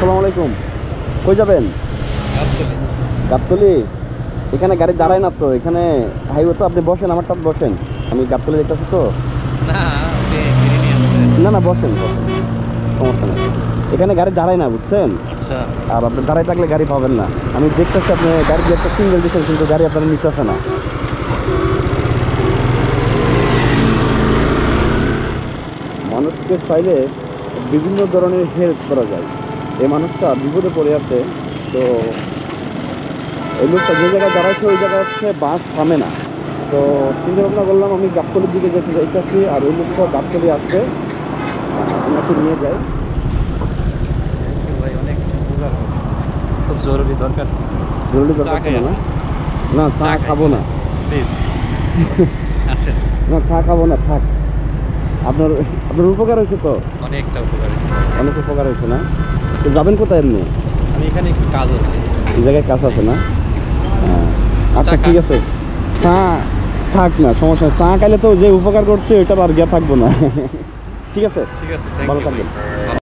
আসসালামু আলাইকুম। কই যাবেন? গাবতলী। এখানে গাড়ি দাঁড়ায় না তো, এখানে হাইওয়ে তো। আপনি বসেন, আমারটা বসেন। আমি গাবতলী দেখতেছি তো। না না, বসেন বসেন, সমস্যা নেই। এখানে গাড়ি দাঁড়ায় না, বুঝছেন? আচ্ছা, আর আপনি দাঁড়ায় থাকলে গাড়ি পাবেন না। আমি দেখতেছি আপনি গাড়ি একটা সিঙ্গেল দিচ্ছেন, কিন্তু গাড়ি আপনার নিতেছে না। মানুষকে চাইলে বিভিন্ন ধরনের হেল্প করা যায়। এই মানুষটা বিপদে পড়ে আছে, তো এই লোকটা যে জায়গায় দাঁড়াচ্ছে ওই জায়গায় হচ্ছে বাস থামে না। তো চিন্তা ভাবনা করলাম আমি গাবতলীর দিকে যেতে যাইতেছি, আর ওই লোকটা গাবতলী আসছে, ওনাকে নিয়ে যাই। ভাই অনেক উপকার হবে। খুব জরুরি দরকার। জরুরি দরকার ছিল না? না, চা খাবো না, প্লিজ আসেন। না চা খাবো না, থাক। আপনার আপনার উপকার হয়েছে তো? অনেকটা উপকার হয়েছে। অনেক উপকার হয়েছে না? তো যাবেন কোথায় এমনি? আমি এখানে একটু কাজ আছে। এই জায়গায় কাজ আছে না? হ্যাঁ, আচ্ছা চা ঠিক আছে। চা থাক না, সমস্যা নেই। চা খাইলে তো যে উপকার করছে ওইটা আর গিয়া থাকবো না। ঠিক আছে, ঠিক আছে, ভালো থাকবেন।